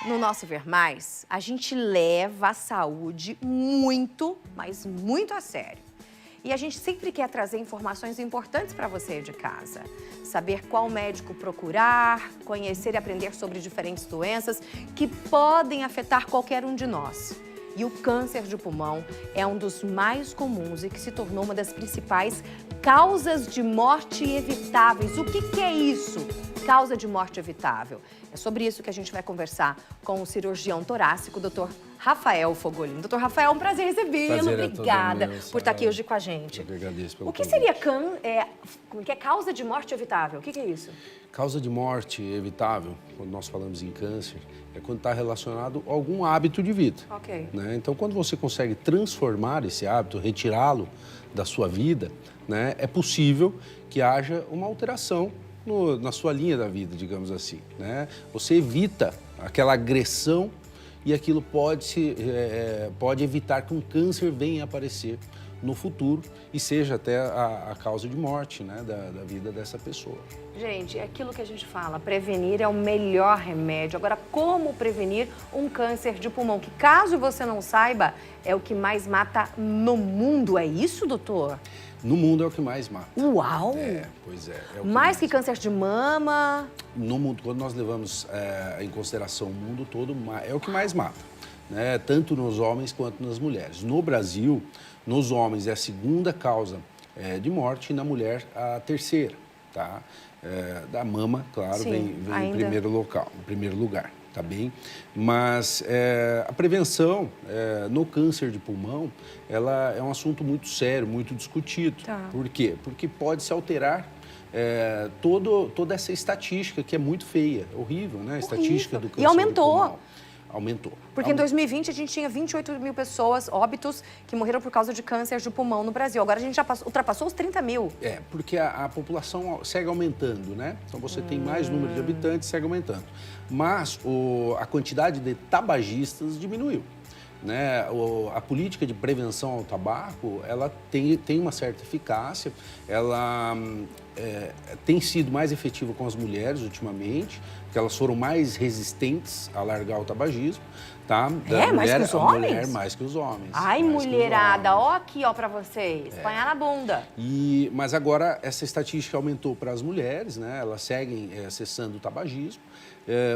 No nosso Ver Mais, a gente leva a saúde muito, mas muito a sério. E a gente sempre quer trazer informações importantes para você de casa. Saber qual médico procurar, conhecer e aprender sobre diferentes doenças que podem afetar qualquer um de nós. E o câncer de pulmão é um dos mais comuns e que se tornou uma das principais causas de morte evitáveis. O que é isso? Causa de morte evitável. É sobre isso que a gente vai conversar com o cirurgião torácico, Dr. Rafael Fogolin. Dr. Rafael, é um prazer recebê-lo. Obrigada por estar aqui hoje com a gente. Eu que agradeço pelo O que convite. seria causa de morte evitável? O que é isso? Causa de morte evitável, quando nós falamos em câncer, é quando está relacionado a algum hábito de vida. Ok. Né? Então, quando você consegue transformar esse hábito, retirá-lo da sua vida, né, é possível que haja uma alteração na sua linha da vida, digamos assim. Né? Você evita aquela agressão e aquilo pode evitar que um câncer venha a aparecer no futuro e seja até a causa de morte, né, da vida dessa pessoa. Gente, é aquilo que a gente fala, prevenir é o melhor remédio. Agora, como prevenir um câncer de pulmão? Que, caso você não saiba, é o que mais mata no mundo. É isso, doutor? No mundo é o que mais mata. Uau! Pois é. Mais que câncer de mama? No mundo, quando nós levamos em consideração o mundo todo, é o que mais mata, né? Tanto nos homens quanto nas mulheres. No Brasil, nos homens é a segunda causa de morte e na mulher a terceira, tá? Da mama, claro, Sim, vem em primeiro lugar, tá bem? Mas a prevenção no câncer de pulmão, ela é um assunto muito sério, muito discutido. Tá. Por quê? Porque pode se alterar toda essa estatística que é muito feia, horrível, né? A estatística do câncer E aumentou. do pulmão. Aumentou. Porque em 2020 a gente tinha 28 mil pessoas, óbitos, que morreram por causa de câncer de pulmão no Brasil. Agora a gente já ultrapassou os 30 mil. Porque a população segue aumentando, né? Então você tem mais número de habitantes, segue aumentando. Mas a quantidade de tabagistas diminuiu. Né? A política de prevenção ao tabaco, ela tem uma certa eficácia, ela tem sido mais efetiva com as mulheres ultimamente, porque elas foram mais resistentes a largar o tabagismo, tá? Mais que os homens? Mulher mais que os homens. Ai, mais que os mulherada, homens. ó aqui, ó, pra vocês. Apanhar na bunda. Mas agora essa estatística aumentou para as mulheres, né? Elas seguem cessando o tabagismo,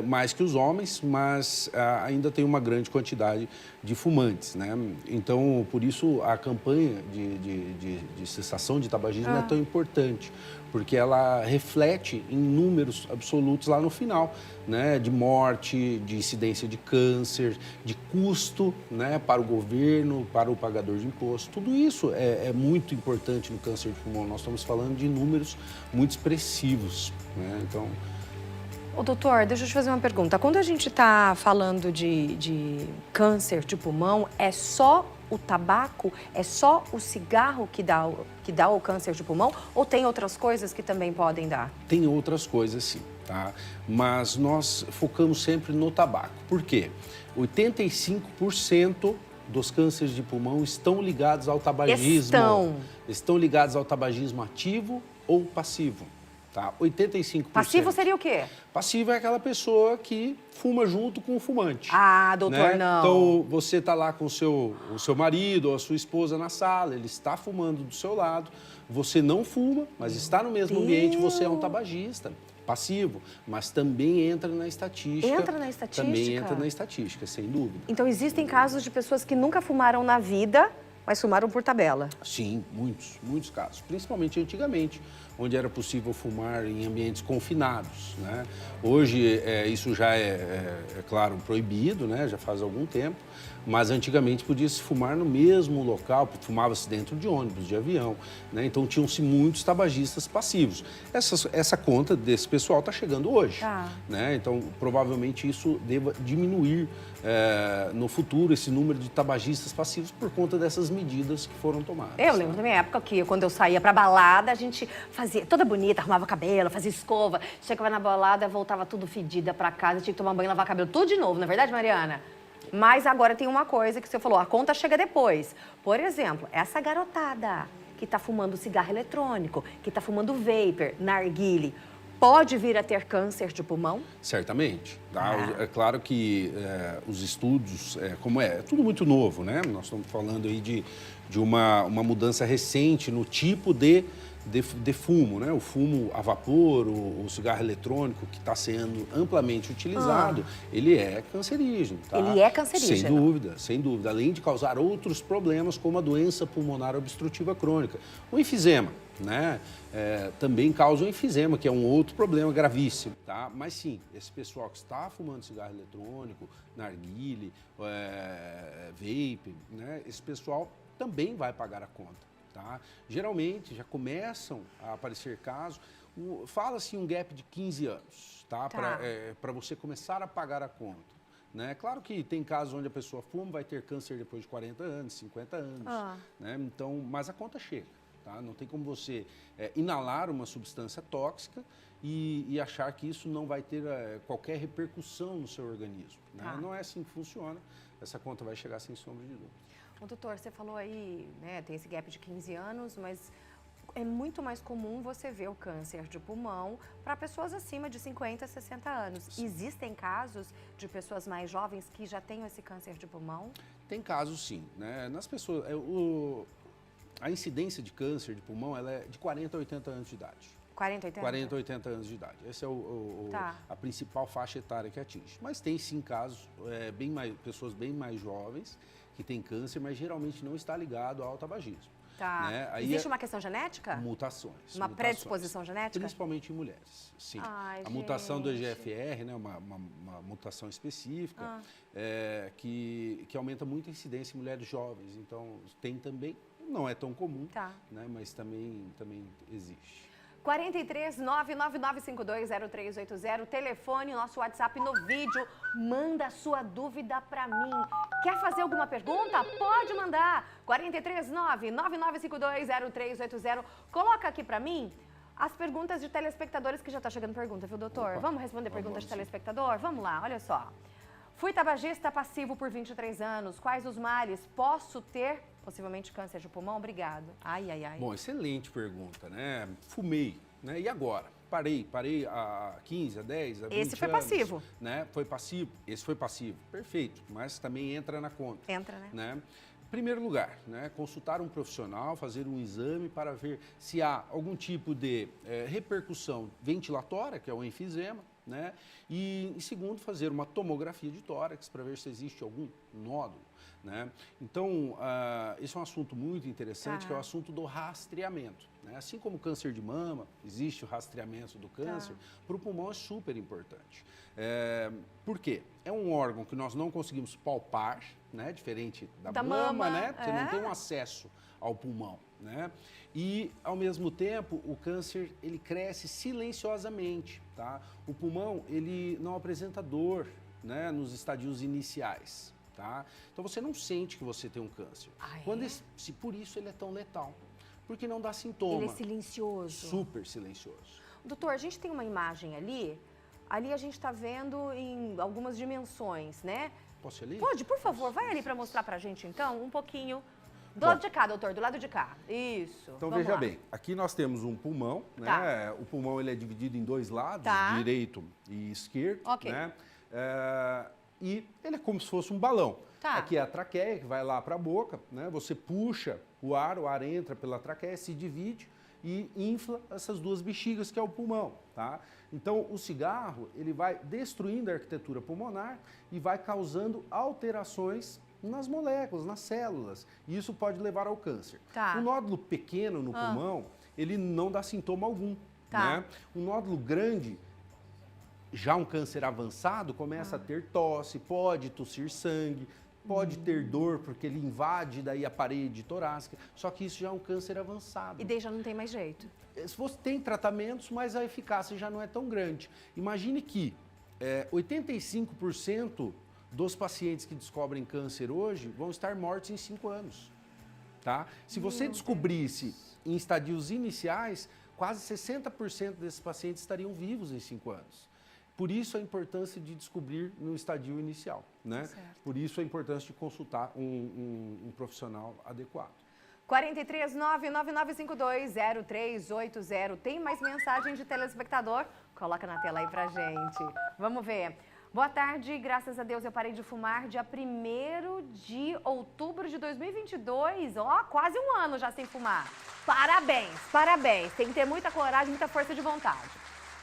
mais que os homens, mas ainda tem uma grande quantidade de fumantes, né? Então, por isso, a campanha de cessação de tabagismo é tão importante, porque ela reflete em números absolutos lá no final, né? De morte, de incidência de câncer, de custo, né? Para o governo, para o pagador de imposto. Tudo isso é muito importante no câncer de pulmão. Nós estamos falando de números muito expressivos, né? Então... Ô, doutor, deixa eu te fazer uma pergunta. Quando a gente está falando de câncer de pulmão, é só o tabaco, é só o cigarro que dá o câncer de pulmão? Ou tem outras coisas que também podem dar? Tem outras coisas, sim, tá? Mas nós focamos sempre no tabaco. Por quê? 85% dos cânceres de pulmão estão ligados ao tabagismo. Estão ligados ao tabagismo ativo ou passivo. Tá? 85%. Passivo seria o quê? Passivo é aquela pessoa que fuma junto com o fumante. Ah, doutor, né? não. Então, você está lá com o seu marido ou a sua esposa na sala, ele está fumando do seu lado, você não fuma, mas está no mesmo ambiente, você é um tabagista. Passivo, mas também entra na estatística. Entra na estatística? Também entra na estatística, sem dúvida. Então, existem casos de pessoas que nunca fumaram na vida, mas fumaram por tabela? Sim, muitos casos, principalmente antigamente, onde era possível fumar em ambientes confinados, né? Hoje isso já claro, proibido, né? Já faz algum tempo, mas antigamente podia-se fumar no mesmo local, fumava-se dentro de ônibus, de avião, né? Então tinham-se muitos tabagistas passivos. Essa conta desse pessoal está chegando hoje, né? Então provavelmente isso deva diminuir no futuro, esse número de tabagistas passivos por conta dessas medidas que foram tomadas. Eu lembro da minha época que quando eu saía pra balada, a gente fazia toda bonita, arrumava cabelo, fazia escova, chegava na balada, voltava tudo fedida pra casa, tinha que tomar banho, lavar cabelo, tudo de novo, não é verdade, Mariana? Mas agora tem uma coisa que você falou, a conta chega depois. Por exemplo, essa garotada que tá fumando cigarro eletrônico, que tá fumando vapor, narguile, pode vir a ter câncer de pulmão? Certamente. Tá? É claro que os estudos, como é tudo muito novo, né? Nós estamos falando aí de uma mudança recente no tipo de fumo, né? O fumo a vapor, o cigarro eletrônico, que está sendo amplamente utilizado, ele é cancerígeno. Tá? Ele é cancerígeno? Sem dúvida, sem dúvida. Além de causar outros problemas, como a doença pulmonar obstrutiva crônica. O enfisema, né? Também causa o enfisema, que é um outro problema gravíssimo. Tá? Mas sim, esse pessoal que está fumando cigarro eletrônico, narguile, vape, né? Esse pessoal também vai pagar a conta. Tá? Geralmente já começam a aparecer casos, fala-se um gap de 15 anos, tá? Para você começar a pagar a conta. Né? Claro que tem casos onde a pessoa fuma, vai ter câncer depois de 40 anos, 50 anos. Né? Então, mas a conta chega. Tá? Não tem como você inalar uma substância tóxica e achar que isso não vai ter qualquer repercussão no seu organismo. Né? Não é assim que funciona. Essa conta vai chegar sem sombra de dúvida. Ô, doutor, você falou aí, né, tem esse gap de 15 anos, mas é muito mais comum você ver o câncer de pulmão para pessoas acima de 50, 60 anos. Sim. Existem casos de pessoas mais jovens que já tenham esse câncer de pulmão? Tem casos, sim. Né? Nas pessoas, a incidência de câncer de pulmão ela é de 40 a 80 anos de idade. 40, 80? 40, 80 anos de idade. Essa é a principal faixa etária que atinge. Mas tem sim casos, pessoas bem mais jovens que têm câncer, mas geralmente não está ligado ao tabagismo. Tá. Né? Aí existe uma questão genética? Mutações. Uma predisposição genética? Principalmente em mulheres, sim. Ai, a mutação do EGFR, né, uma mutação específica, que aumenta muito a incidência em mulheres jovens. Então, tem também, não é tão comum, né, mas também existe. 43 999520380, telefone, nosso WhatsApp no vídeo. Manda a sua dúvida para mim. Quer fazer alguma pergunta? Pode mandar. 43 999520380. Coloca aqui para mim as perguntas de telespectadores, que já está chegando pergunta, viu, doutor? Opa. Vamos responder perguntas de telespectador? Vamos lá, olha só. Fui tabagista passivo por 23 anos. Quais os males? Posso ter possivelmente câncer de pulmão? Obrigado. Ai, ai, ai. Bom, excelente pergunta, né? Fumei, né? E agora? Parei há 15, há 10, há 20 Esse foi anos, passivo. Né? Foi passivo, esse foi passivo. Perfeito, mas também entra na conta. Entra, né? Em primeiro lugar, né, consultar um profissional, fazer um exame para ver se há algum tipo de repercussão ventilatória, que é o enfisema, né? E, em segundo, fazer uma tomografia de tórax para ver se existe algum nódulo. Né? Então, esse é um assunto muito interessante, que é o assunto do rastreamento. Né? Assim como o câncer de mama, existe o rastreamento do câncer, para o pulmão é super importante. Por quê? É um órgão que nós não conseguimos palpar, né? Diferente da mama, né? Você não tem um acesso ao pulmão. Né? E, ao mesmo tempo, o câncer ele cresce silenciosamente. Tá? O pulmão ele não apresenta dor, né, nos estadios iniciais. Tá? Então você não sente que você tem um câncer. Por isso ele é tão letal. Porque não dá sintoma. Ele é silencioso. Super silencioso. Doutor, a gente tem uma imagem ali. Ali a gente está vendo em algumas dimensões, né? Posso ir ali? Pode, por favor. Vai ali para mostrar para a gente, então, um pouquinho. Do lado de cá, doutor, do lado de cá. Isso. Então, veja bem. Aqui nós temos um pulmão, né? O pulmão ele é dividido em dois lados, direito e esquerdo. Ok. Né? E ele é como se fosse um balão. Aqui é a traqueia, que vai lá para a boca, né? Você puxa o ar entra pela traqueia, se divide e infla essas duas bexigas, que é o pulmão. Tá? Então, o cigarro ele vai destruindo a arquitetura pulmonar e vai causando alterações nas moléculas, nas células. E isso pode levar ao câncer. Um nódulo pequeno no pulmão, ele não dá sintoma algum. Né? Um nódulo grande, já um câncer avançado, começa a ter tosse, pode tossir sangue, pode ter dor, porque ele invade daí a parede torácica, só que isso já é um câncer avançado. E daí já não tem mais jeito. Se você tem tratamentos, mas a eficácia já não é tão grande. Imagine que 85% dos pacientes que descobrem câncer hoje vão estar mortos em 5 anos. Tá? Se você descobrisse em estadios iniciais, quase 60% desses pacientes estariam vivos em 5 anos. Por isso a importância de descobrir no estadio inicial, né? Por isso a importância de consultar um profissional adequado. 43 999520380. Tem mais mensagem de telespectador? Coloca na tela aí pra gente. Vamos ver. Boa tarde, graças a Deus eu parei de fumar dia 1º de outubro de 2022. Ó, quase um ano já sem fumar. Parabéns, parabéns. Tem que ter muita coragem, muita força de vontade.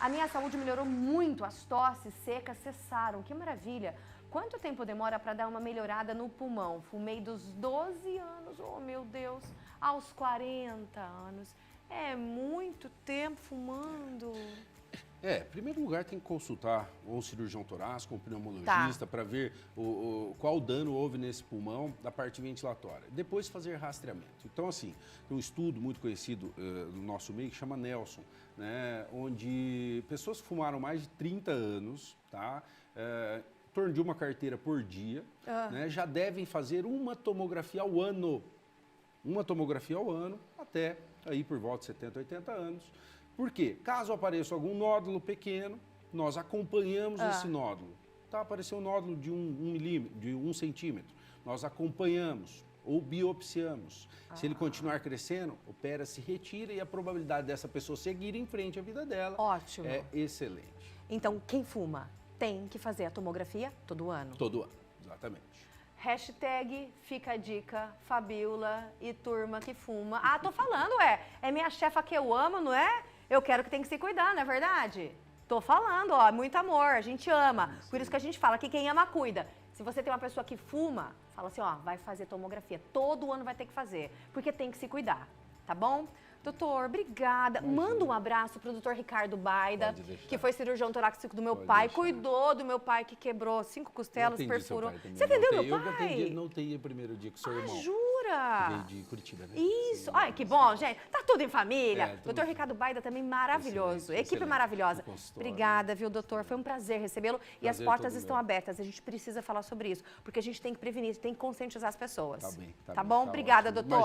A minha saúde melhorou muito, as tosses secas cessaram. Que maravilha. Quanto tempo demora para dar uma melhorada no pulmão? Fumei dos 12 anos, oh meu Deus, aos 40 anos. É muito tempo fumando. Em primeiro lugar tem que consultar um cirurgião torácico, um pneumologista, para ver qual dano houve nesse pulmão da parte ventilatória. Depois fazer rastreamento. Então, assim, tem um estudo muito conhecido no nosso meio que chama Nelson, né, onde pessoas que fumaram mais de 30 anos, tá, em torno de uma carteira por dia, né, já devem fazer uma tomografia ao ano. Uma tomografia ao ano, até aí por volta de 70, 80 anos. Por quê? Caso apareça algum nódulo pequeno, nós acompanhamos esse nódulo. Tá, apareceu um nódulo de 1 milímetro, de 1 centímetro. Nós acompanhamos ou biopsiamos. Se ele continuar crescendo, opera-se, retira e a probabilidade dessa pessoa seguir em frente à vida dela é excelente. Então, quem fuma tem que fazer a tomografia todo ano? Todo ano, exatamente. Hashtag fica a dica, Fabiola e turma que fuma. Ah, tô falando, é minha chefa que eu amo, não é? Eu quero que tem que se cuidar, não é verdade? Tô falando, ó, muito amor, a gente ama. Por isso que a gente fala que quem ama, cuida. Se você tem uma pessoa que fuma, fala assim, ó, vai fazer tomografia. Todo ano vai ter que fazer, porque tem que se cuidar, tá bom? Doutor, obrigada. Manda um abraço pro doutor Ricardo Baida, que foi cirurgião torácico do meu pai, cuidou do meu pai que quebrou 5 costelas, perfurou. Você atendeu meu pai? Eu não tenho o primeiro dia com o seu irmão. Jura? Veio de Curitiba, né? Isso. Ai, que bom, gente. Tá tudo em família. Doutor Ricardo Baida também maravilhoso. Equipe maravilhosa. Obrigada, viu, doutor? Foi um prazer recebê-lo. E as portas estão abertas. A gente precisa falar sobre isso, porque a gente tem que prevenir, tem que conscientizar as pessoas. Tá bem. Tá bom? Obrigada, doutor.